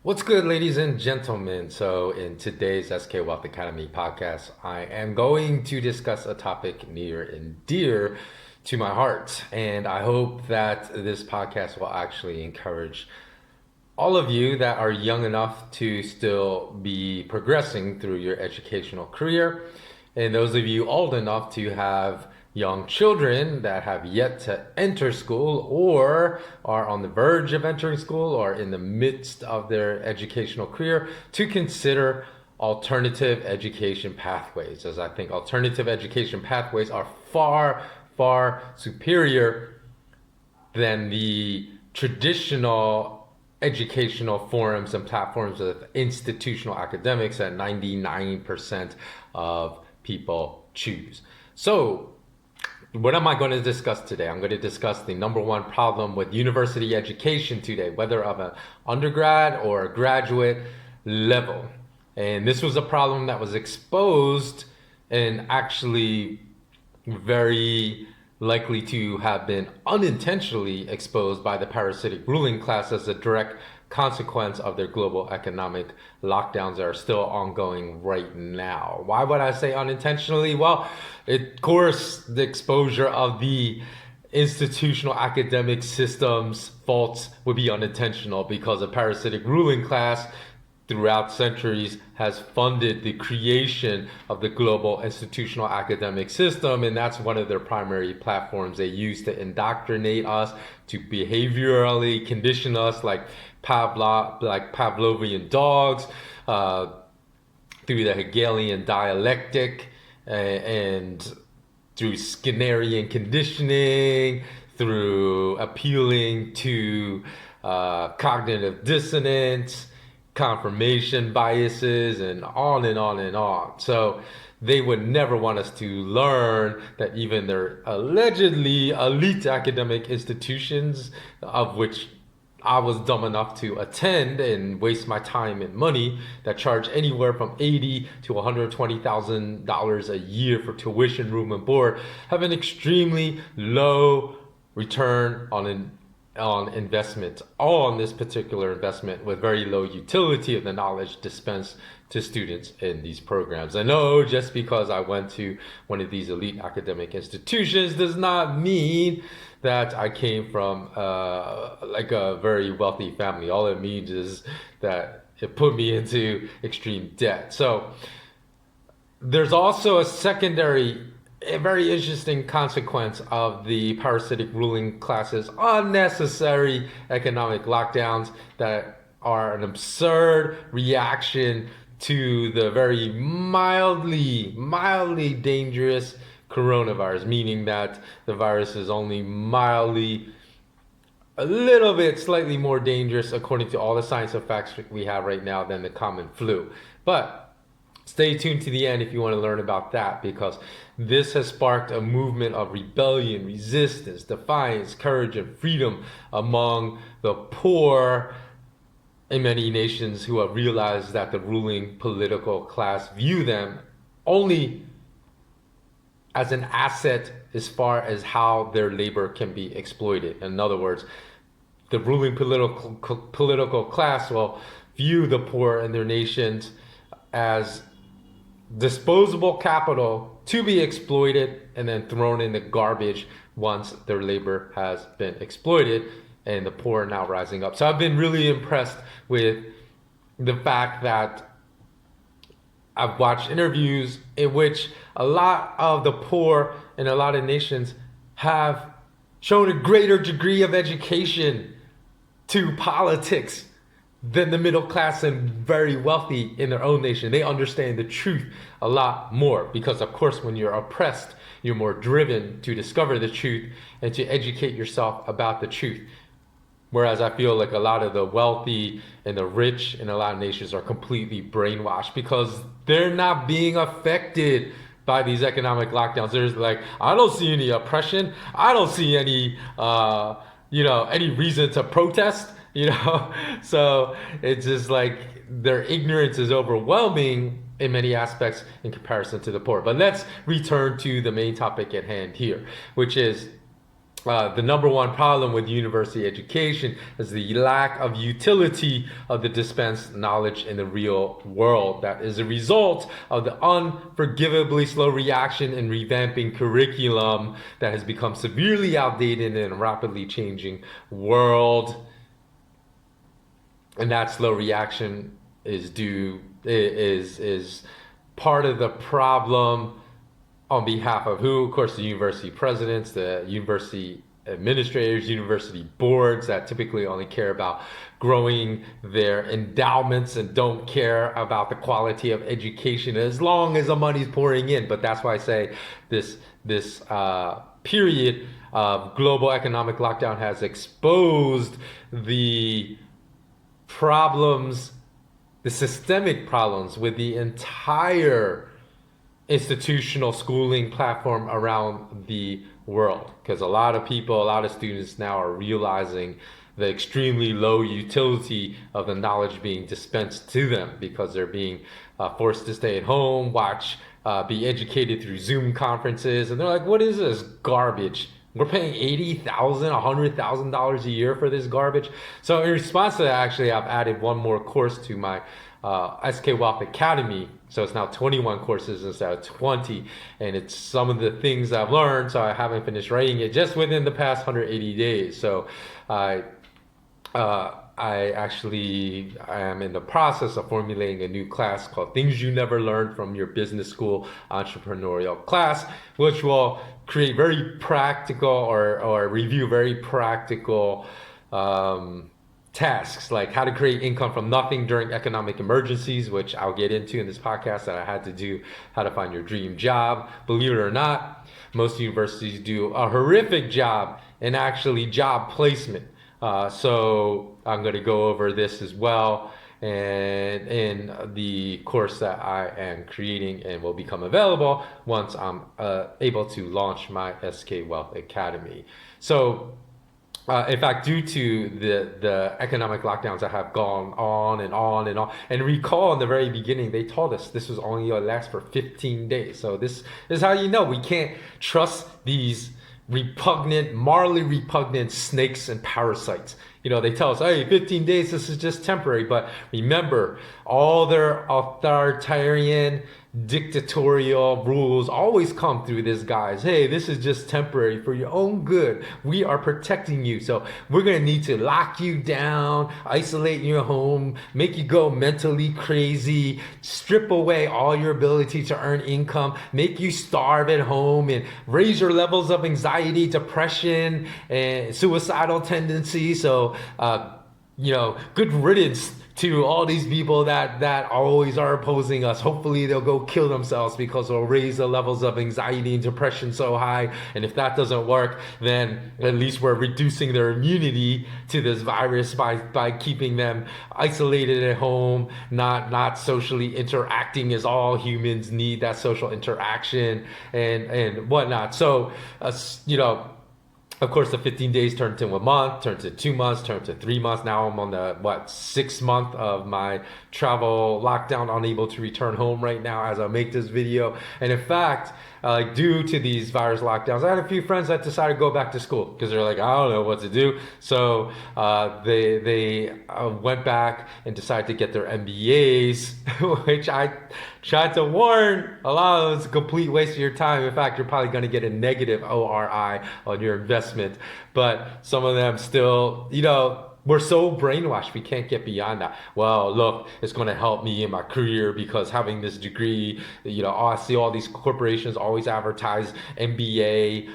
What's good, ladies and gentlemen? So, in today's SK Wealth Academy podcast, I am going to discuss a topic near and dear to my heart. And I hope that this podcast will actually encourage all of you that are young enough to still be progressing through your educational career, and those of you old enough to have young children that have yet to enter school or are on the verge of entering school or in the midst of their educational career to consider alternative education pathways, as I think alternative education pathways are far, far superior than the traditional educational forums and platforms of institutional academics that 99% of people choose. So, what am I going to discuss today? I'm going to discuss the number one problem with university education today, whether of an undergrad or a graduate level. And this was a problem that was exposed and actually very likely to have been unintentionally exposed by the parasitic ruling class as a direct consequence of their global economic lockdowns that are still ongoing right now. Why would I say unintentionally? Well, of course, the exposure of the institutional academic system's faults would be unintentional because a parasitic ruling class throughout centuries has funded the creation of the global institutional academic system, and that's one of their primary platforms they use to indoctrinate us, to behaviorally condition us like Pavlovian dogs, through the Hegelian dialectic, and through Skinnerian conditioning, through appealing to cognitive dissonance, confirmation biases, and on and on and on. So they would never want us to learn that even their allegedly elite academic institutions, of which I was dumb enough to attend and waste my time and money, that charge anywhere from $80,000 to $120,000 a year for tuition, room, and board, have an extremely low return on investment on this particular investment, with very low utility of the knowledge dispensed to students in these programs. I know just because I went to one of these elite academic institutions does not mean that I came from like a very wealthy family. All it means is that it put me into extreme debt. So there's also a very interesting consequence of the parasitic ruling class's unnecessary economic lockdowns that are an absurd reaction to the very mildly dangerous coronavirus, meaning that the virus is only mildly, a little bit slightly more dangerous according to all the science and facts we have right now than the common flu. But stay tuned to the end if you want to learn about that, because this has sparked a movement of rebellion, resistance, defiance, courage, and freedom among the poor in many nations who have realized that the ruling political class view them only as an asset as far as how their labor can be exploited. In other words, the ruling political class will view the poor in their nations as disposable capital to be exploited and then thrown in the garbage once their labor has been exploited, and the poor are now rising up. So I've been really impressed with the fact that I've watched interviews in which a lot of the poor in a lot of nations have shown a greater degree of education to politics than the middle class and very wealthy in their own nation. They understand the truth a lot more because, of course, when you're oppressed, you're more driven to discover the truth and to educate yourself about the truth. Whereas I feel like a lot of the wealthy and the rich in a lot of nations are completely brainwashed because they're not being affected by these economic lockdowns. There's like, I don't see any oppression. I don't see any, any reason to protest. So it's just like their ignorance is overwhelming in many aspects in comparison to the poor. But let's return to the main topic at hand here, which is the number one problem with university education is the lack of utility of the dispensed knowledge in the real world. That is a result of the unforgivably slow reaction in revamping curriculum that has become severely outdated in a rapidly changing world. And that slow reaction is part of the problem on behalf of who? Of course, the university presidents, the university administrators, university boards that typically only care about growing their endowments and don't care about the quality of education as long as the money's pouring in. But that's why I say this period of global economic lockdown has exposed the problems, the systemic problems with the entire institutional schooling platform around the world, because a lot of people, a lot of students now are realizing the extremely low utility of the knowledge being dispensed to them because they're being forced to stay at home, be educated through Zoom conferences, and they're like, what is this garbage? We're paying $80,000, $100,000 a year for this garbage. So in response to that, actually, I've added one more course to my SK Wealth Academy. So it's now 21 courses instead of 20. And it's some of the things I've learned. So I haven't finished writing it just within the past 180 days. So I am in the process of formulating a new class called Things You Never Learned from Your Business School Entrepreneurial Class, which will create very practical or review very practical tasks, like how to create income from nothing during economic emergencies, which I'll get into in this podcast that I had to do, how to find your dream job. Believe it or not, most universities do a horrific job in actually job placement. So I'm going to go over this as well, and in the course that I am creating and will become available once I'm able to launch my SK Wealth Academy. So in fact, due to the economic lockdowns that have gone on and on and on, and recall in the very beginning, they told us this was only going to last for 15 days. So this is how you know we can't trust these morally repugnant snakes and parasites. You know, they tell us, hey, 15 days, this is just temporary. But remember, all their authoritarian, dictatorial rules always come through this guise. Hey, this is just temporary for your own good. We are protecting you. So we're going to need to lock you down, isolate your home, make you go mentally crazy, strip away all your ability to earn income, make you starve at home, and raise your levels of anxiety, depression, and suicidal tendencies. So, good riddance to all these people that always are opposing us. Hopefully they'll go kill themselves because they'll raise the levels of anxiety and depression so high. And if that doesn't work, then at least we're reducing their immunity to this virus by keeping them isolated at home, not socially interacting, as all humans need that social interaction and whatnot. So, of course, the 15 days turned to a month, turned to 2 months, turned to 3 months. Now I'm on the 6th month of my travel lockdown, unable to return home right now as I make this video. And in fact, due to these virus lockdowns, I had a few friends that decided to go back to school because they're like, I don't know what to do. So they went back and decided to get their MBAs, which I tried to warn a lot of it's a complete waste of your time. In fact, you're probably going to get a negative ORI on your investment. But some of them still, we're so brainwashed, we can't get beyond that. Well, look, it's going to help me in my career because having this degree, I see all these corporations always advertise MBA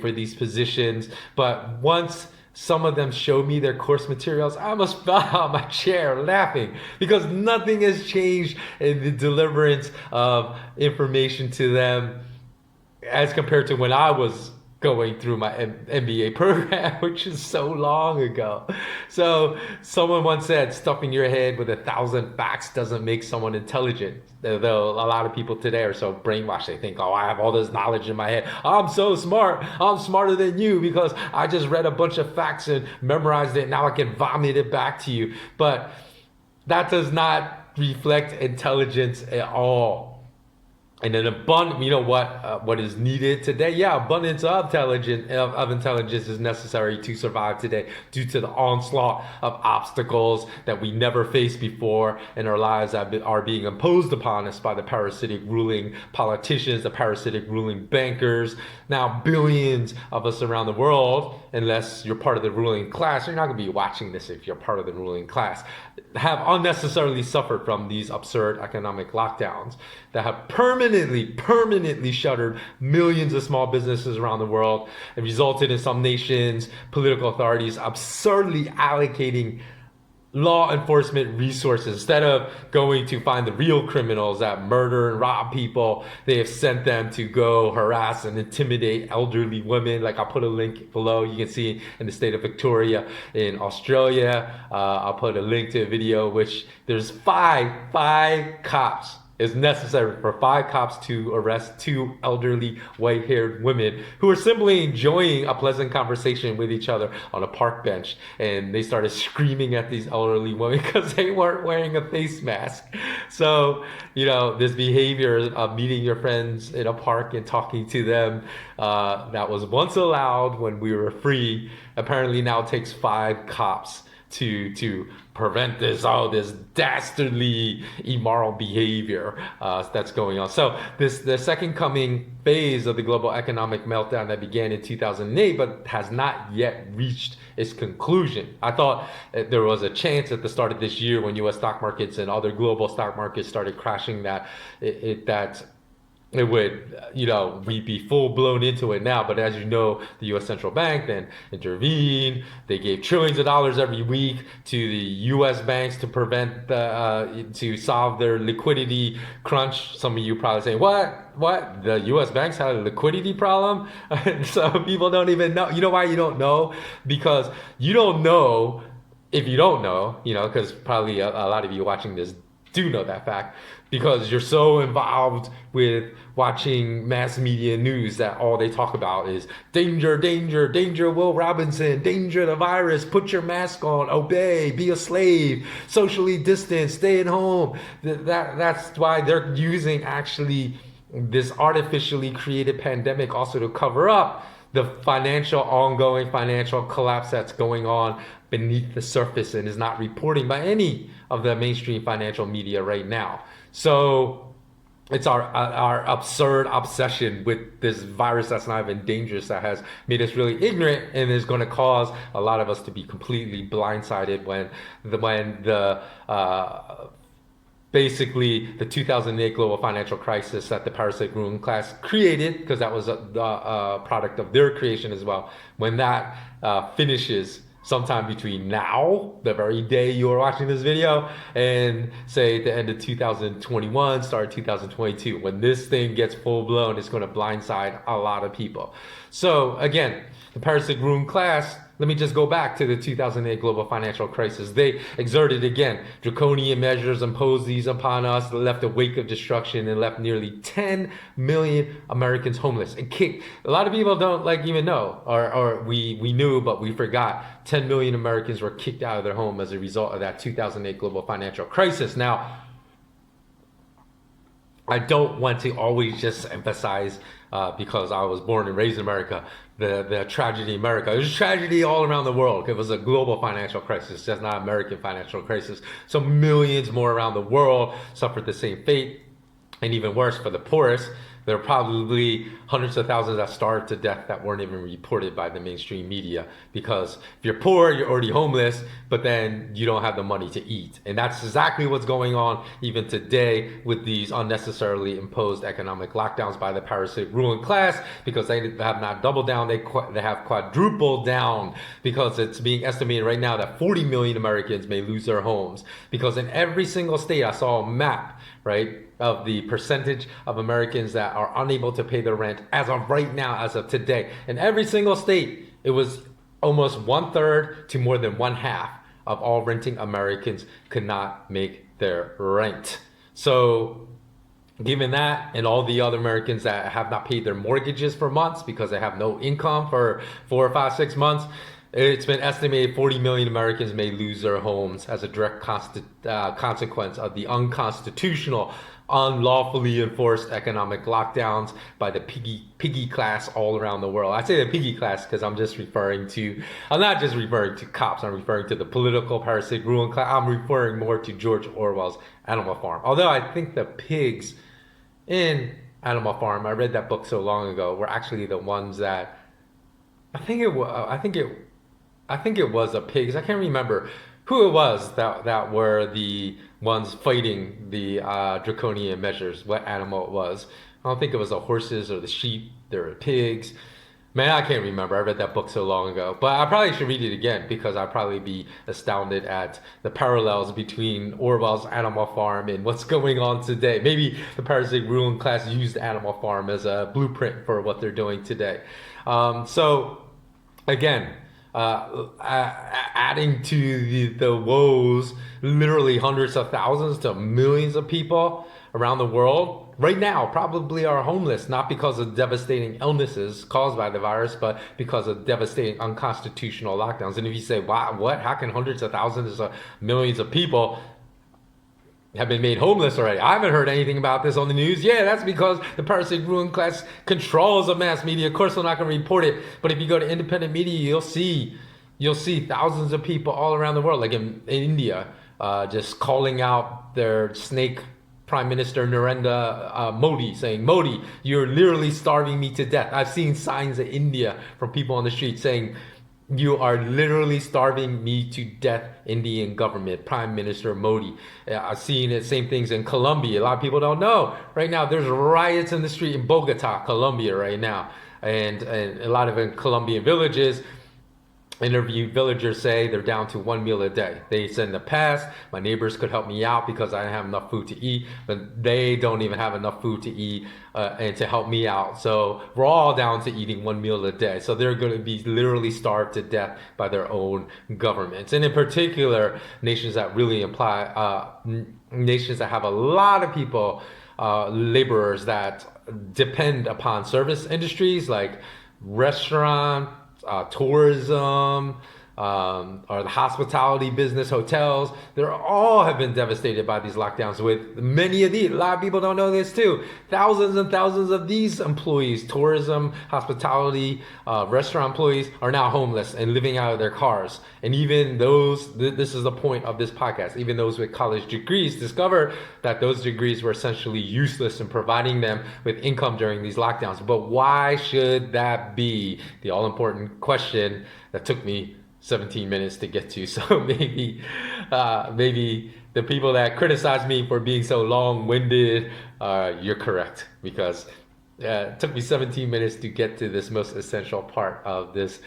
for these positions. But once some of them showed me their course materials, I almost fell out of my chair laughing because nothing has changed in the deliverance of information to them as compared to when I was going through my MBA program, which is so long ago. So someone once said, stuffing your head with 1,000 facts doesn't make someone intelligent. Though a lot of people today are so brainwashed, they think, I have all this knowledge in my head. I'm so smart. I'm smarter than you because I just read a bunch of facts and memorized it. Now I can vomit it back to you. But that does not reflect intelligence at all. And then what is needed today? Yeah, abundance of intelligence is necessary to survive today due to the onslaught of obstacles that we never faced before in our lives that are being imposed upon us by the parasitic ruling politicians, the parasitic ruling bankers. Now, billions of us around the world, unless you're part of the ruling class, you're not going to be watching this if you're part of the ruling class, have unnecessarily suffered from these absurd economic lockdowns that have permanently shuttered millions of small businesses around the world and resulted in some nations' political authorities absurdly allocating law enforcement resources. Instead of going to find the real criminals that murder and rob people, they have sent them to go harass and intimidate elderly women. Like, I'll put a link below. You can see in the state of Victoria in Australia. I'll put a link to a video which there's five cops. It's necessary for 5 cops to arrest 2 elderly white-haired women who were simply enjoying a pleasant conversation with each other on a park bench. And they started screaming at these elderly women because they weren't wearing a face mask. So, this behavior of meeting your friends in a park and talking to them that was once allowed when we were free, apparently now takes 5 cops to prevent this dastardly immoral behavior that's going on. So the second coming phase of the global economic meltdown that began in 2008 but has not yet reached its conclusion. I thought there was a chance at the start of this year when U.S. stock markets and other global stock markets started crashing that it would, we'd be full blown into it now. But as you know, the U.S. Central Bank then intervened. They gave trillions of dollars every week to the U.S. banks to prevent to solve their liquidity crunch. Some of you probably saying, what? The U.S. banks had a liquidity problem? So people don't even know. You know why you don't know? Because you don't know if you don't know, because probably a lot of you watching this do know that fact, because you're so involved with watching mass media news that all they talk about is danger, Will Robinson, danger, the virus, put your mask on, obey, be a slave, socially distance, stay at home. That's why they're using actually this artificially created pandemic also to cover up the ongoing financial collapse that's going on beneath the surface and is not reporting by any of the mainstream financial media right now. So it's our absurd obsession with this virus that's not even dangerous that has made us really ignorant and is going to cause a lot of us to be completely blindsided when basically the 2008 global financial crisis that the parasitic ruling class created, because that was a product of their creation as well, when that finishes sometime between now, the very day you are watching this video, and say the end of 2021, start 2022. When this thing gets full blown, it's going to blindside a lot of people. So again, the parasitic ruling class, let me just go back to the 2008 global financial crisis. They exerted, again, draconian measures, imposed these upon us, left a wake of destruction, and left nearly 10 million Americans homeless. And kicked, a lot of people don't even know, or we knew, but we forgot. 10 million Americans were kicked out of their home as a result of that 2008 global financial crisis. Now, I don't want to always just emphasize, because I was born and raised in America, the tragedy in America. There's tragedy all around the world. It was a global financial crisis, just not American financial crisis. So millions more around the world suffered the same fate. And even worse, for the poorest, there are probably hundreds of thousands that starved to death that weren't even reported by the mainstream media. Because if you're poor, you're already homeless, but then you don't have the money to eat. And that's exactly what's going on even today with these unnecessarily imposed economic lockdowns by the parasitic ruling class, because they have not doubled down, they have quadrupled down, because it's being estimated right now that 40 million Americans may lose their homes. Because in every single state, I saw a map, right, of the percentage of Americans that are unable to pay their rent as of right now, as of today. In every single state, it was almost 1/3 to more than 1/2 of all renting Americans could not make their rent. So given that, and all the other Americans that have not paid their mortgages for months because they have no income for 4 or 5, 6 months, It's been estimated 40 million Americans may lose their homes as a direct consequence of the unconstitutional, unlawfully enforced economic lockdowns by the piggy class all around the world. I say the piggy class because I'm not just referring to cops. I'm referring to the political parasitic ruling class. I'm referring more to George Orwell's Animal Farm. Although I think the pigs in Animal Farm, I read that book so long ago, were actually the ones that I think it was the pigs. I can't remember who it was that were the ones fighting the draconian measures, what animal it was. I don't think it was the horses or the sheep. There were pigs. Man, I can't remember. I read that book so long ago. But I probably should read it again because I'd probably be astounded at the parallels between Orwell's Animal Farm and what's going on today. Maybe the parasitic ruling class used Animal Farm as a blueprint for what they're doing today. So, again, adding to the woes, literally hundreds of thousands to millions of people around the world right now probably are homeless, not because of devastating illnesses caused by the virus, but because of devastating unconstitutional lockdowns. And if you say, wow, what? How can hundreds of thousands of millions of people have been made homeless already? I haven't heard anything about this on the news. Yeah, that's because the parasitic ruling class controls the mass media. Of course, they're not going to report it. But if you go to independent media, you'll see thousands of people all around the world, like in India, just calling out their snake Prime Minister Narendra Modi, saying, Modi, you're literally starving me to death. I've seen signs in India from people on the street saying, you are literally starving me to death, Indian government, Prime Minister Modi. I've seen it, same things in Colombia. A lot of people don't know. Right now, there's riots in the street in Bogota, Colombia right now. And a lot of in Colombian villages, interviewed villagers say they're down to one meal a day. They said in the past, my neighbors could help me out because I didn't have enough food to eat, but they don't even have enough food to eat and to help me out. So we're all down to eating one meal a day. So they're going to be literally starved to death by their own governments. And in particular, nations that really nations that have a lot of people, laborers that depend upon service industries like restaurant, tourism, or the hospitality business, hotels. They all have been devastated by these lockdowns. With many of these, a lot of people don't know this too, thousands and thousands of these employees, tourism, hospitality, restaurant employees, are now homeless and living out of their cars. And even those, this is the point of this podcast, even those with college degrees discover that those degrees were essentially useless in providing them with income during these lockdowns. But why should that be? The all-important question that took me 17 minutes to get to. So maybe the people that criticize me for being so long-winded, you're correct, because it took me 17 minutes to get to this most essential part of this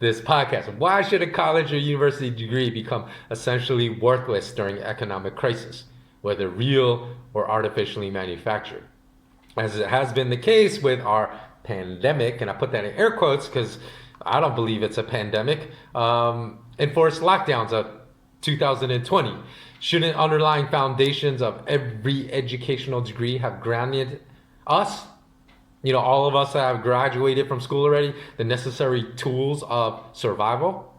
podcast. Why should a college or university degree become essentially worthless during economic crisis, whether real or artificially manufactured? As it has been the case with our pandemic, and I put that in air quotes because I don't believe it's a pandemic, enforced lockdowns of 2020. Shouldn't underlying foundations of every educational degree have granted us, all of us that have graduated from school already, the necessary tools of survival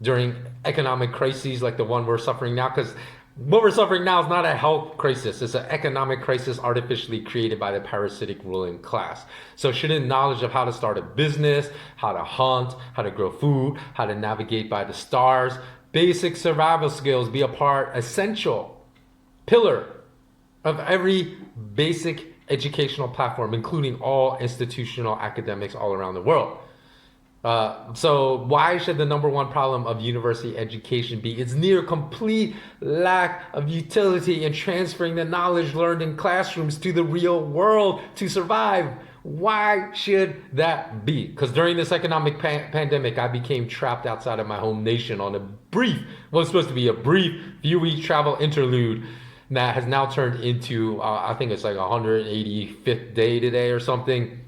during economic crises like the one we're suffering now? Because what we're suffering now is not a health crisis. It's an economic crisis artificially created by the parasitic ruling class. So shouldn't knowledge of how to start a business, how to hunt, how to grow food, how to navigate by the stars, basic survival skills be a essential pillar of every basic educational platform, including all institutional academics all around the world? So why should the number one problem of university education be its near complete lack of utility in transferring the knowledge learned in classrooms to the real world to survive? Why should that be? Because during this economic pandemic, I became trapped outside of my home nation on was supposed to be a brief few-week travel interlude that has now turned into, I think it's like 185th day today or something,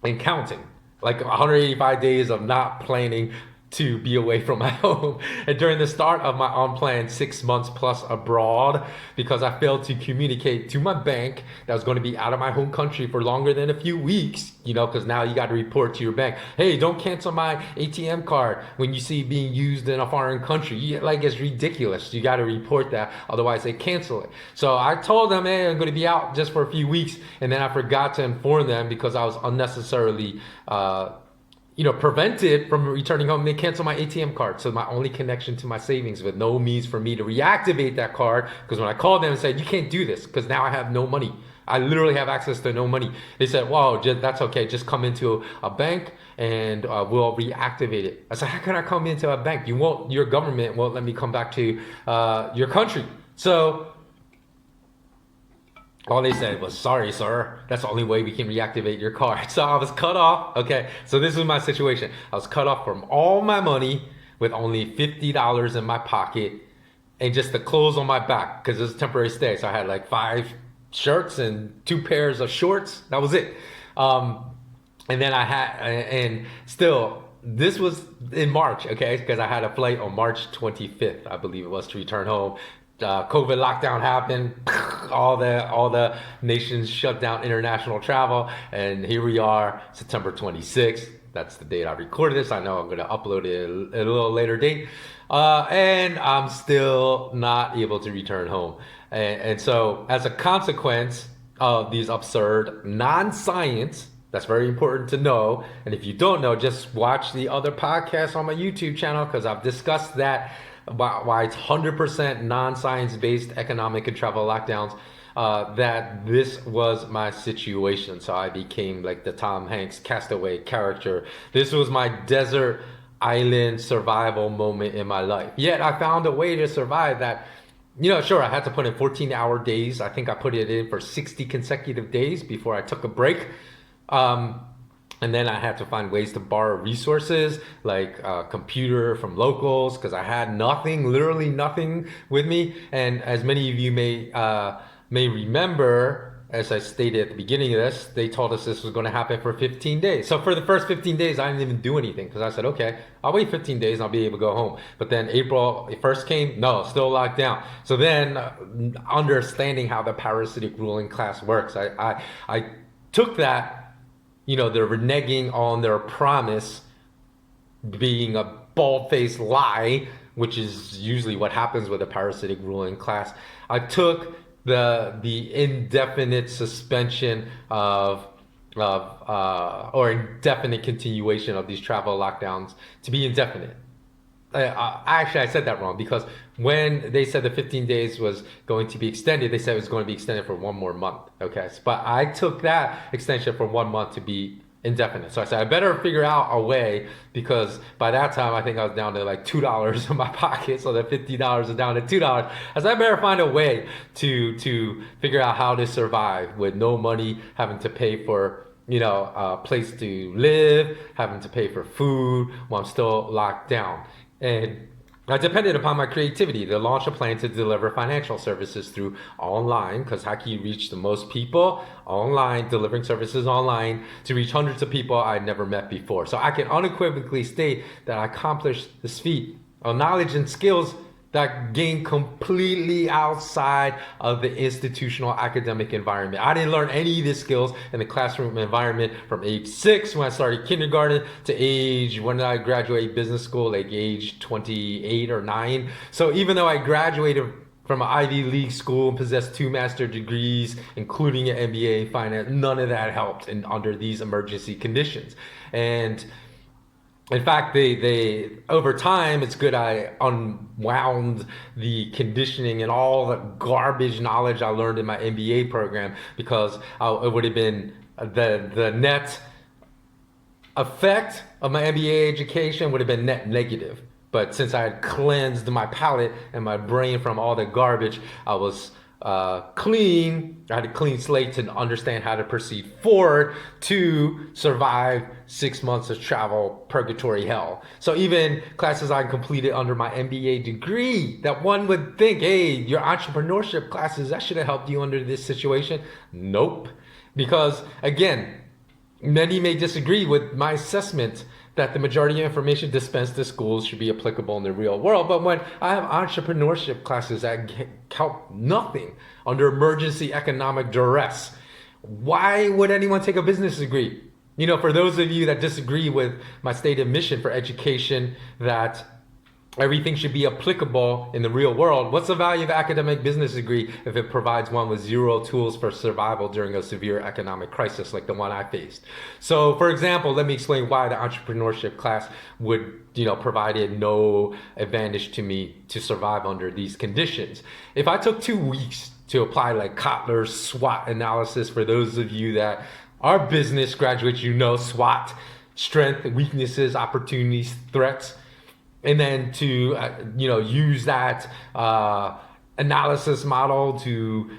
and counting. Like 185 days of not planning to be away from my home. And during the start of my unplanned 6 months plus abroad, because I failed to communicate to my bank that I was going to be out of my home country for longer than a few weeks, because now you got to report to your bank, hey, don't cancel my ATM card when you see it being used in a foreign country. It's ridiculous. You got to report that, otherwise they cancel it. So I told them, hey, I'm going to be out just for a few weeks, and then I forgot to inform them because I was unnecessarily prevented from returning home. They canceled my ATM card. So my only connection to my savings, with no means for me to reactivate that card. Because when I called them and said, you can't do this because now I have no money. I literally have access to no money. They said, wow, that's okay. Just come into a bank and we'll reactivate it. I said, how can I come into a bank? Your government won't let me come back to your country. So all they said was, sorry, sir, that's the only way we can reactivate your card. So I was cut off. Okay, so this is my situation. I was cut off from all my money with only $50 in my pocket and just the clothes on my back because it was a temporary stay. So I had like 5 shirts and 2 pairs of shorts. That was it. And then this was in March, okay, because I had a flight on March 25th, I believe it was, to return home. COVID lockdown happened, all the nations shut down international travel, and here we are, September 26th. That's the date I recorded this. I know I'm going to upload it at a little later date, and I'm still not able to return home. And so as a consequence of these absurd non-science, that's very important to know. And if you don't know, just watch the other podcasts on my YouTube channel because I've discussed that, why it's 100% non-science based economic and travel lockdowns, that this was my situation. So I became like the Tom Hanks castaway character. This was my desert island survival moment in my life. Yet I found a way to survive that. Sure, I had to put in 14-hour days. I think I put it in for 60 consecutive days before I took a break. And then I had to find ways to borrow resources like a computer from locals because I had nothing, literally nothing with me. And as many of you may remember, as I stated at the beginning of this, they told us this was going to happen for 15 days. So for the first 15 days, I didn't even do anything because I said, okay, I'll wait 15 days and I'll be able to go home. But then April 1st came, no, still locked down. So then understanding how the parasitic ruling class works, I took that, they're reneging on their promise being a bald-faced lie, which is usually what happens with a parasitic ruling class. I took the indefinite suspension or indefinite continuation of these travel lockdowns to be indefinite. Actually, I said that wrong because when they said the 15 days was going to be extended, they said it was going to be extended for 1 more month. Okay, but I took that extension for 1 month to be indefinite. So I said I better figure out a way because by that time I think I was down to like $2 in my pocket, so that $50 is down to $2. I said I better find a way to figure out how to survive with no money, having to pay for a place to live, having to pay for food while I'm still locked down. And I depended upon my creativity to launch a plan to deliver financial services through online, because how can you reach the most people online, delivering services online to reach hundreds of people I'd never met before. So I can unequivocally state that I accomplished this feat of knowledge and skills that gained completely outside of the institutional academic environment. I didn't learn any of these skills in the classroom environment from age 6 when I started kindergarten to age when I graduated business school, like age 28 or 9. So even though I graduated from an Ivy League school and possessed 2 master's degrees, including an MBA in finance, none of that helped under these emergency conditions. And in fact, they over time, it's good I unwound the conditioning and all the garbage knowledge I learned in my MBA program, because it would have been the net effect of my MBA education would have been net negative. But since I had cleansed my palate and my brain from all the garbage, I was clean. I had a clean slate to understand how to proceed forward to survive 6 months of travel purgatory hell. So even classes I completed under my MBA degree that one would think, hey, your entrepreneurship classes, that should have helped you under this situation. Nope. Because again, many may disagree with my assessment that the majority of information dispensed to schools should be applicable in the real world. But when I have entrepreneurship classes that count nothing under emergency economic duress, why would anyone take a business degree? You know, for those of you that disagree with my stated mission for education, that everything should be applicable in the real world, what's the value of an academic business degree if it provides one with zero tools for survival during a severe economic crisis like the one I faced? So, for example, let me explain why the entrepreneurship class would, provided no advantage to me to survive under these conditions. If I took 2 weeks to apply like Kotler's SWOT analysis, for those of you that are business graduates, SWOT, strength, weaknesses, opportunities, threats, and then to use that analysis model to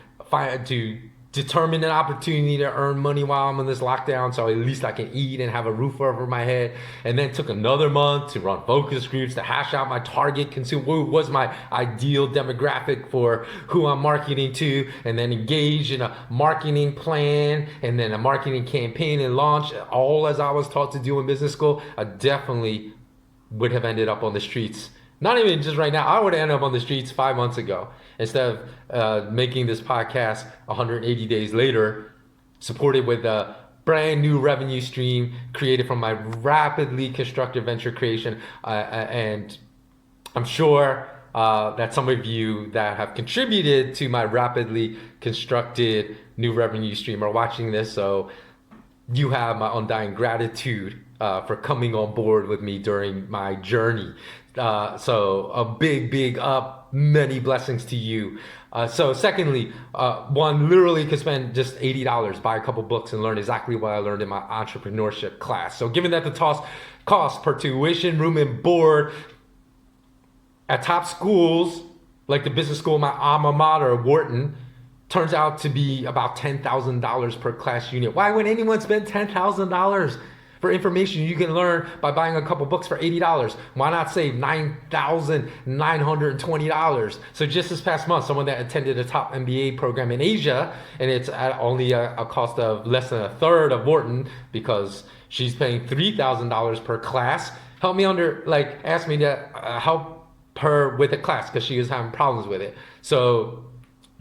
determine an opportunity to earn money while I'm in this lockdown, so at least I can eat and have a roof over my head. And then took another month to run focus groups to hash out my target consumer, what was my ideal demographic for who I'm marketing to, and then engage in a marketing plan and then a marketing campaign and launch, all as I was taught to do in business school. I definitely would have ended up on the streets. Not even just right now. I would have ended up on the streets 5 months ago instead of making this podcast 180 days later, supported with a brand new revenue stream created from my rapidly constructed venture creation. And I'm sure that some of you that have contributed to my rapidly constructed new revenue stream are watching this. So you have my undying gratitude for coming on board with me during my journey. So a big up, many blessings to you. So secondly, one literally could spend just $80, buy a couple books and learn exactly what I learned in my entrepreneurship class. So given that the cost per tuition, room and board at top schools, like the business school, my alma mater, Wharton, turns out to be about $10,000 per class unit. Why would anyone spend $10,000 for information you can learn by buying a couple books for $80? Why not save $9,920? So just this past month, someone that attended a top MBA program in Asia, and it's at only a cost of less than a third of Wharton because she's paying $3,000 per class, asked me to help her with the class because she was having problems with it. So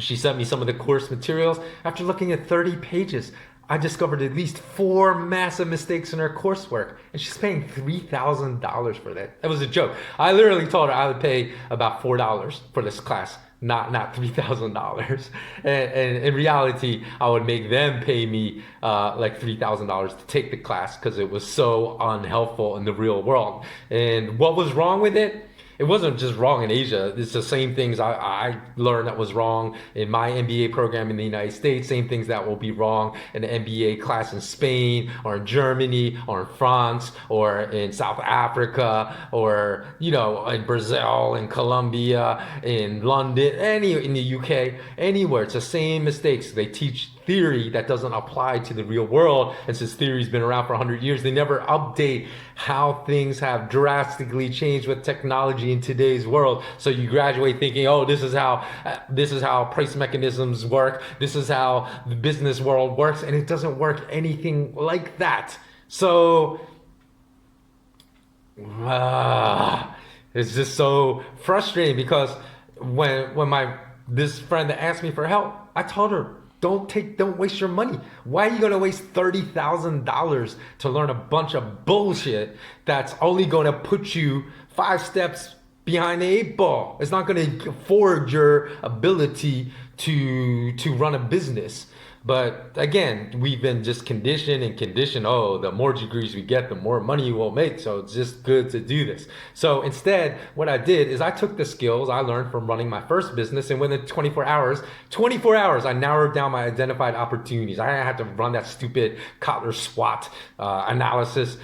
she sent me some of the course materials. After looking at 30 pages, I discovered at least 4 massive mistakes in her coursework, and she's paying $3,000 for that. That was a joke. I literally told her I would pay about $4 for this class, not $3,000. And in reality, I would make them pay me like $3,000 to take the class because it was so unhelpful in the real world. And what was wrong with it? It wasn't just wrong in Asia. It's the same things I learned that was wrong in my MBA program in the United States, same things that will be wrong in the MBA class in Spain or in Germany or in France or in South Africa or, in Brazil, in Colombia, in London, in the UK, anywhere. It's the same mistakes. They teach theory that doesn't apply to the real world, and since theory's been around for 100 years, they never update how things have drastically changed with technology in today's world. So you graduate thinking, oh, this is how price mechanisms work, this is how the business world works, and it doesn't work anything like that. So it's just so frustrating because when this friend that asked me for help, I told her, don't waste your money. Why are you going to waste $30,000 to learn a bunch of bullshit that's only going to put you 5 steps behind the 8 ball? It's not going to forge your ability to run a business. But again, we've been just conditioned. Oh, the more degrees we get, the more money we'll make. So it's just good to do this. So instead, what I did is I took the skills I learned from running my first business, and within 24 hours, I narrowed down my identified opportunities. I had to run that stupid Kotler SWOT analysis.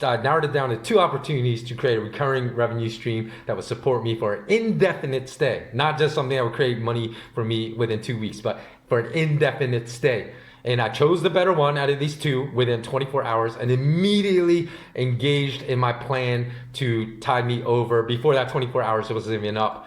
Narrowed it down to 2 opportunities to create a recurring revenue stream that would support me for an indefinite stay. Not just something that would create money for me within 2 weeks, but for an indefinite stay. And I chose the better one out of these 2 within 24 hours and immediately engaged in my plan to tide me over. Before that 24 hours, it wasn't even up.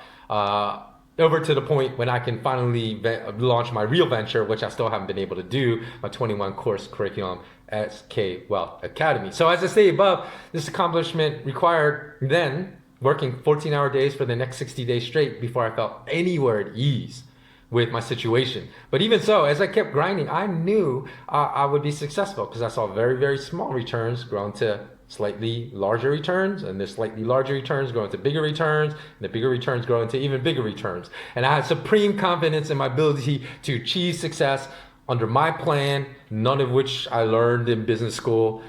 over to the point when I can finally launch my real venture, which I still haven't been able to do, my 21 course curriculum at SK Wealth Academy. So as I say above, this accomplishment required then working 14-hour days for the next 60 days straight before I felt anywhere at ease with my situation. But even so, as I kept grinding, I knew I would be successful because I saw very, very small returns grow into slightly larger returns, and the slightly larger returns grow into bigger returns, and the bigger returns grow into even bigger returns. And I had supreme confidence in my ability to achieve success under my plan, none of which I learned in business school,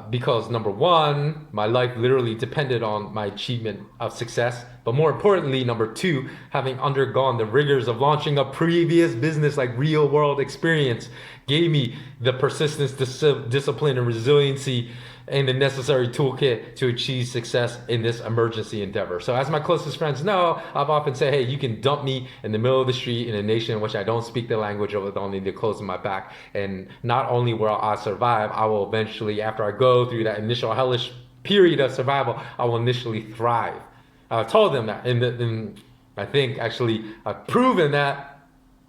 because number one, my life literally depended on my achievement of success. But more importantly, number two, having undergone the rigors of launching a previous business, like real world experience, gave me the persistence, discipline, and resiliency and the necessary toolkit to achieve success in this emergency endeavor. So as my closest friends know, I've often said, hey, you can dump me in the middle of the street in a nation in which I don't speak the language with only the clothes on my back. And not only will I survive, I will eventually, after I go through that initial hellish period of survival, I will initially thrive. I told them that, and I think actually I've proven that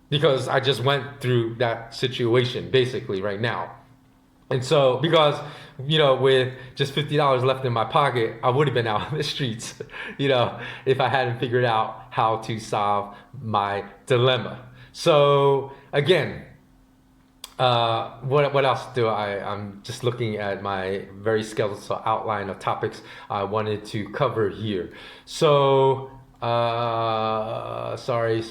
because I just went through that situation basically right now. And so, because, with just $50 left in my pocket, I would have been out on the streets, if I hadn't figured out how to solve my dilemma. So again, what else I'm just looking at my very skeletal outline of topics I wanted to cover here. So, sorry.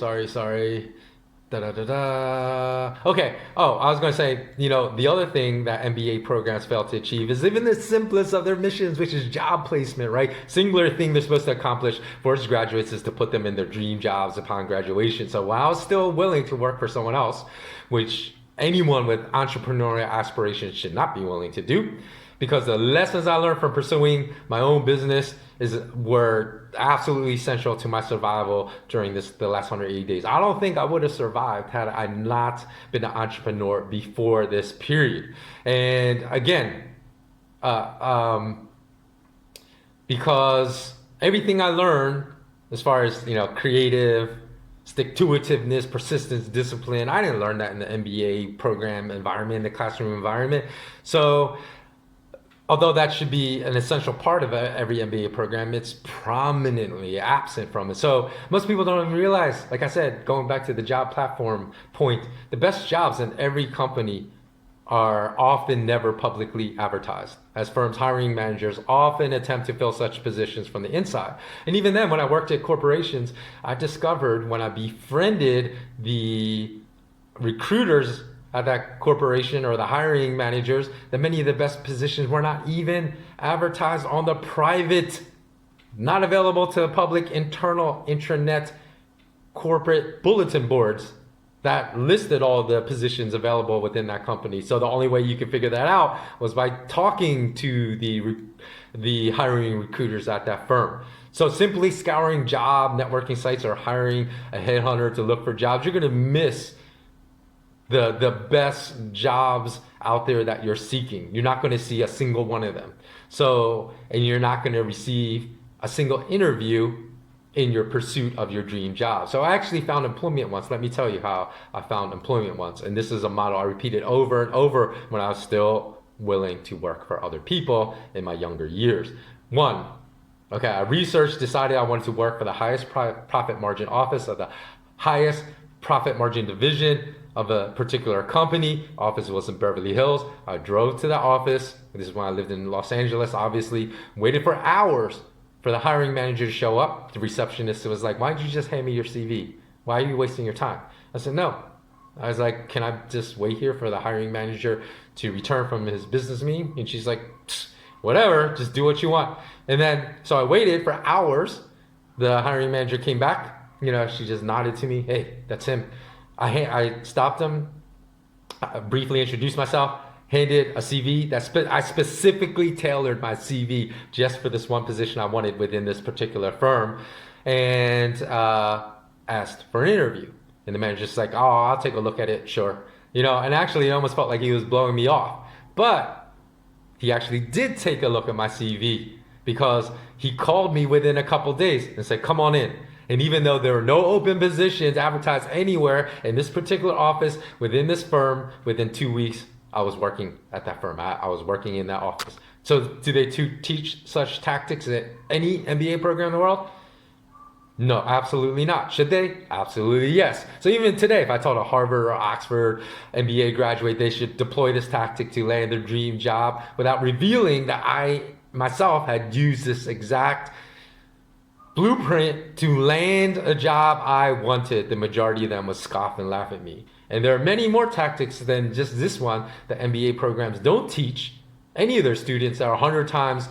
Okay. Oh, I was going to say, the other thing that MBA programs fail to achieve is even the simplest of their missions, which is job placement, right? Singular thing they're supposed to accomplish for its graduates is to put them in their dream jobs upon graduation. So while I was still willing to work for someone else, which anyone with entrepreneurial aspirations should not be willing to do, because the lessons I learned from pursuing my own business were absolutely essential to my survival during the last 180 days. I don't think I would have survived had I not been an entrepreneur before this period. And again, because everything I learned as far as creative, stick-to-itiveness, persistence, discipline, I didn't learn that in the MBA program environment, the classroom environment. So although that should be an essential part of every MBA program, it's prominently absent from it. So most people don't even realize, like I said, going back to the job platform point, the best jobs in every company are often never publicly advertised, as firms' hiring managers often attempt to fill such positions from the inside. And even then, when I worked at corporations, I discovered when I befriended the recruiters at that corporation or the hiring managers that many of the best positions were not even advertised on the private, not available to the public internal intranet corporate bulletin boards that listed all the positions available within that company. So the only way you could figure that out was by talking to the hiring recruiters at that firm. So simply scouring job networking sites or hiring a headhunter to look for jobs, you're going to miss the best jobs out there that you're seeking. You're not going to see a single one of them. So, and you're not going to receive a single interview in your pursuit of your dream job. So I actually found employment once. Let me tell you how I found employment once. And this is a model I repeated over and over when I was still willing to work for other people in my younger years. One, I researched, decided I wanted to work for the highest profit margin office of the highest profit margin division of a particular company. Office was in Beverly Hills. I drove to the office. This is when I lived in Los Angeles, obviously. Waited for hours for the hiring manager to show up. The receptionist was like, why don't you just hand me your CV? Why are you wasting your time? I said, no. I was like, can I just wait here for the hiring manager to return from his business meeting? And she's like, whatever, just do what you want. And then, so I waited for hours. The hiring manager came back. She just nodded to me. Hey, that's him. I stopped him, briefly introduced myself, handed a CV that I specifically tailored my CV just for this one position I wanted within this particular firm, and asked for an interview. And the manager's just like, oh, I'll take a look at it, sure. And actually it almost felt like he was blowing me off. But he actually did take a look at my CV because he called me within a couple days and said, come on in. And even though there were no open positions advertised anywhere in this particular office within this firm, within 2 weeks, I was working at that firm. I was working in that office. So do they teach such tactics at any MBA program in the world? No, absolutely not. Should they? Absolutely yes. So even today, if I told a Harvard or Oxford MBA graduate they should deploy this tactic to land their dream job without revealing that I myself had used this exact blueprint to land a job I wanted, the majority of them would scoff and laugh at me. And there are many more tactics than just this one that MBA programs don't teach any of their students that are 100 times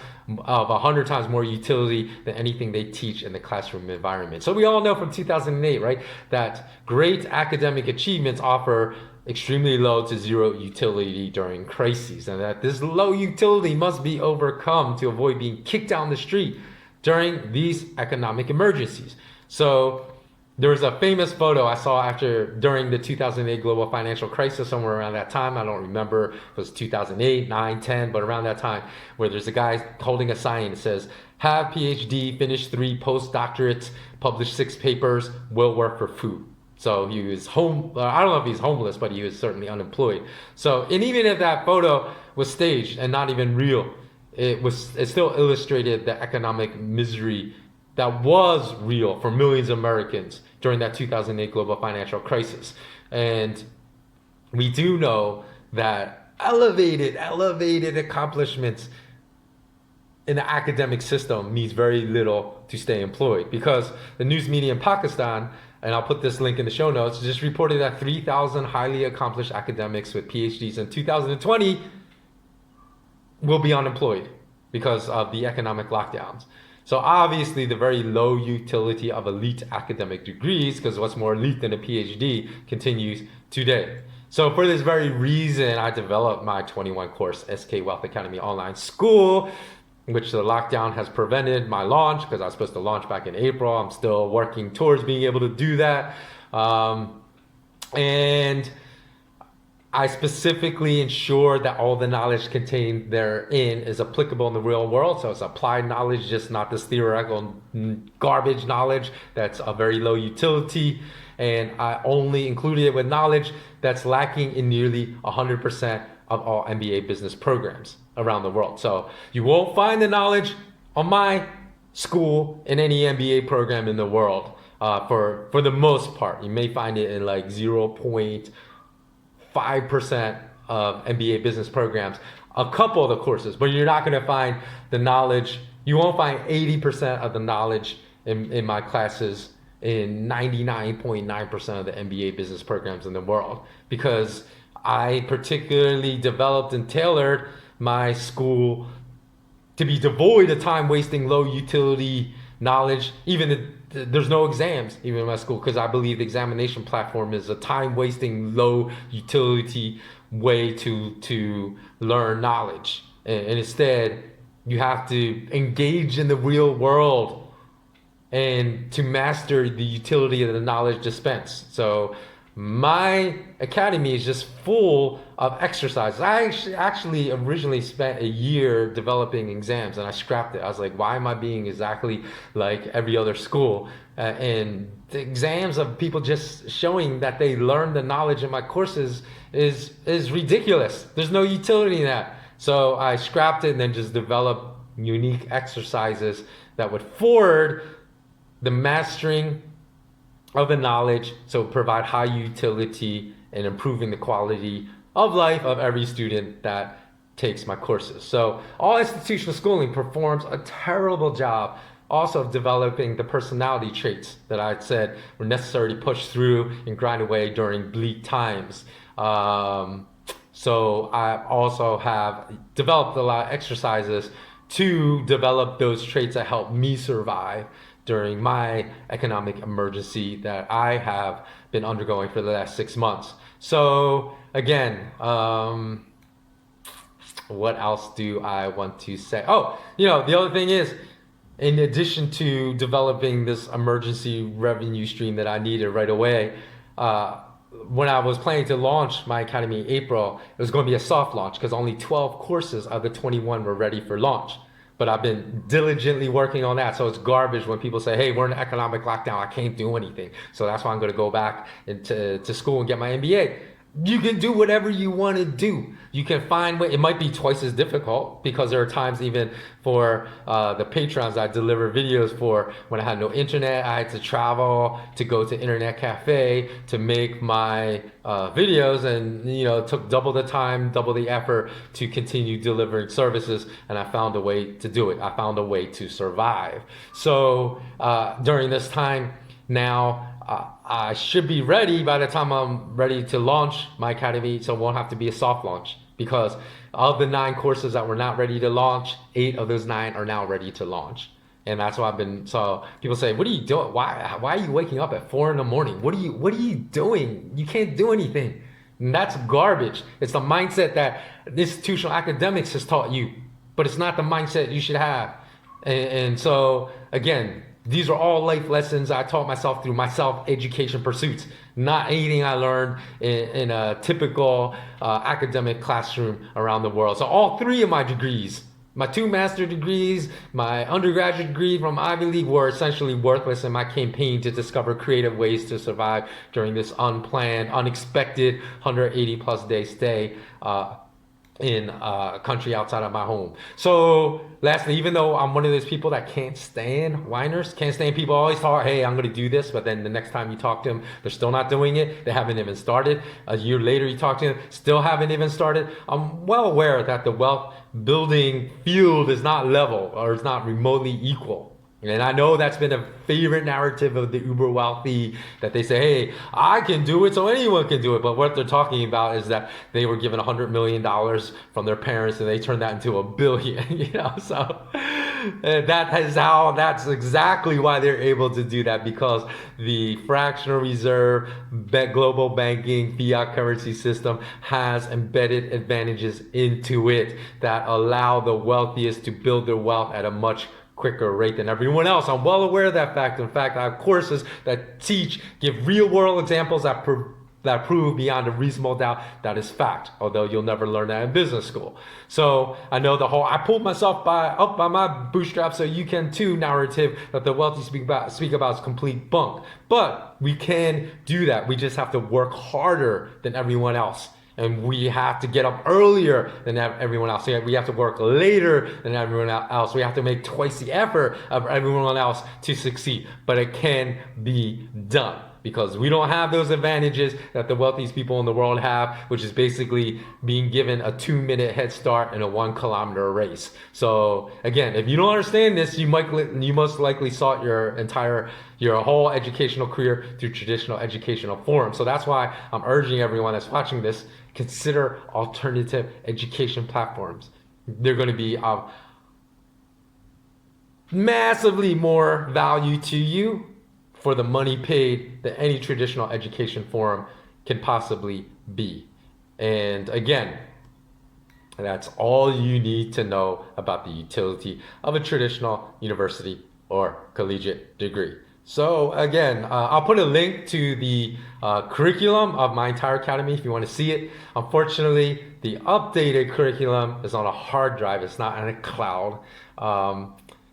more utility than anything they teach in the classroom environment. So we all know from 2008, right, that great academic achievements offer extremely low to zero utility during crises, and that this low utility must be overcome to avoid being kicked down the street during these economic emergencies. So there was a famous photo I saw during the 2008 global financial crisis, somewhere around that time. I don't remember if it was 2008, 9, 10, but around that time, where there's a guy holding a sign that says, have PhD, finished 3 postdoctorates, published 6 papers, will work for food. So he was I don't know if he's homeless, but he was certainly unemployed. So, and even if that photo was staged and not even real, it still illustrated the economic misery that was real for millions of Americans during that 2008 global financial crisis. And we do know that elevated accomplishments in the academic system means very little to stay employed, because the news media in Pakistan, and I'll put this link in the show notes, just reported that 3,000 highly accomplished academics with PhDs in 2020 will be unemployed because of the economic lockdowns. So obviously the very low utility of elite academic degrees, because what's more elite than a PhD, continues today. So for this very reason, I developed my 21 course SK Wealth Academy online school, which the lockdown has prevented my launch, because I was supposed to launch back in April. I'm still working towards being able to do that. And I specifically ensure that all the knowledge contained therein is applicable in the real world. So it's applied knowledge, just not this theoretical garbage knowledge that's a very low utility. And I only included it with knowledge that's lacking in nearly 100% of all MBA business programs around the world. So you won't find the knowledge on my school in any MBA program in the world for the most part. You may find it in like 0.5% of MBA business programs, a couple of the courses, but you're not going to find the knowledge. You won't find 80% of the knowledge in my classes in 99.9% of the MBA business programs in the world, because I particularly developed and tailored my school to be devoid of time-wasting, low-utility knowledge. There's no exams even in my school, because I believe the examination platform is a time-wasting, low-utility way to learn knowledge. And instead, you have to engage in the real world and to master the utility of the knowledge dispensed. So my academy is just full of exercises. I actually originally spent a year developing exams, and I scrapped it. I was like, why am I being exactly like every other school? And the exams of people just showing that they learned the knowledge in my courses is ridiculous. There's no utility in that. So I scrapped it and then just developed unique exercises that would forward the mastering of the knowledge, so provide high utility and improving the quality of life of every student that takes my courses. So all institutional schooling performs a terrible job also of developing the personality traits that I said were necessary to push through and grind away during bleak times. So I also have developed a lot of exercises to develop those traits that help me survive during my economic emergency that I have been undergoing for the last 6 months. So again, what else do I want to say? Oh, the other thing is, in addition to developing this emergency revenue stream that I needed right away, when I was planning to launch my academy in April, it was going to be a soft launch because only 12 courses out of the 21 were ready for launch. but I've been diligently working on that. So it's garbage when people say, hey, we're in an economic lockdown, I can't do anything. So that's why I'm going to go back to school and get my MBA. You can do whatever you want to do. You can find way. It might be twice as difficult because there are times even for the patrons I deliver videos for when I had no internet. I had to travel to go to internet cafe to make my videos, and it took double the time, double the effort to continue delivering services. And I found a way to do it. I found a way to survive. So during this time now, I should be ready by the time I'm ready to launch my academy, so it won't have to be a soft launch, because of the 9 courses that were not ready to launch, 8 of those 9 are now ready to launch. And that's why so people say, what are you doing? Why are you waking up at 4 in the morning? What are you doing? You can't do anything. And that's garbage. It's the mindset that institutional academics has taught you, but it's not the mindset you should have. And so again, these are all life lessons I taught myself through my self-education pursuits, not anything I learned in a typical academic classroom around the world. So all 3 of my degrees, my 2 master's degrees, my undergraduate degree from Ivy League, were essentially worthless in my campaign to discover creative ways to survive during this unplanned, unexpected 180 plus day stay in a country outside of my home. So lastly, even though I'm one of those people that can't stand whiners, can't stand people always talk, hey, I'm going to do this, but then the next time you talk to them, they're still not doing it. They haven't even started. A year later, you talk to them, still haven't even started. I'm well aware that the wealth building field is not level, or it's not remotely equal. And I know that's been a favorite narrative of the uber wealthy, that they say, hey, I can do it, so anyone can do it. But what they're talking about is that they were given $100 million from their parents and they turned that into $1 billion, So that's exactly why they're able to do that, because the fractional reserve, global banking, fiat currency system has embedded advantages into it that allow the wealthiest to build their wealth at a much quicker rate than everyone else. I'm well aware of that fact. In fact, I have courses that give real world examples that prove beyond a reasonable doubt that is fact, although you'll never learn that in business school. So I know I pulled myself up by my bootstraps, so you can too, narrative that the wealthy speak about is complete bunk. But we can do that. We just have to work harder than everyone else. And we have to get up earlier than everyone else. We have to work later than everyone else. We have to make twice the effort of everyone else to succeed. But it can be done, because we don't have those advantages that the wealthiest people in the world have, which is basically being given a 2-minute head start in a 1-kilometer race. So again, if you don't understand this, you most likely sought your whole educational career through traditional educational forums. So that's why I'm urging everyone that's watching this, consider alternative education platforms. They're going to be of massively more value to you for the money paid than any traditional education forum can possibly be. And again, that's all you need to know about the utility of a traditional university or collegiate degree. So again, I'll put a link to the curriculum of my entire academy if you want to see it. Unfortunately, the updated curriculum is on a hard drive. It's not in a cloud.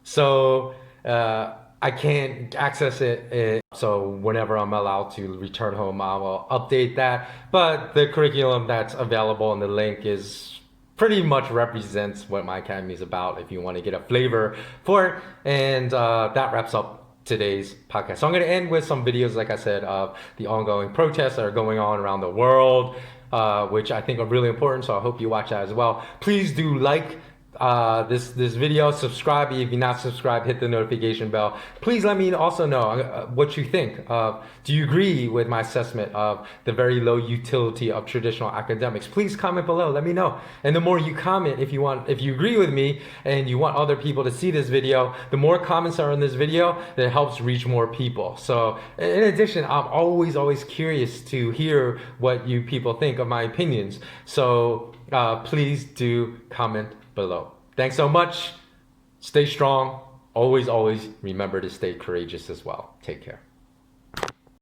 So I can't access it. So whenever I'm allowed to return home, I will update that. But the curriculum that's available in the link is pretty much represents what my academy is about, if you want to get a flavor for it. And that wraps up today's podcast. So I'm going to end with some videos, like I said, of the ongoing protests that are going on around the world, which I think are really important. So I hope you watch that as well. Please do like this video, subscribe if you're not subscribed, hit the notification bell. Please let me also know what you think. Do you agree with my assessment of the very low utility of traditional academics? Please comment below, let me know. And the more you comment, if you agree with me and you want other people to see this video, the more comments are in this video, that helps reach more people. So in addition, I'm always curious to hear what you people think of my opinions. So please do comment below. Thanks so much. Stay strong. Always remember to stay courageous as well. Take care.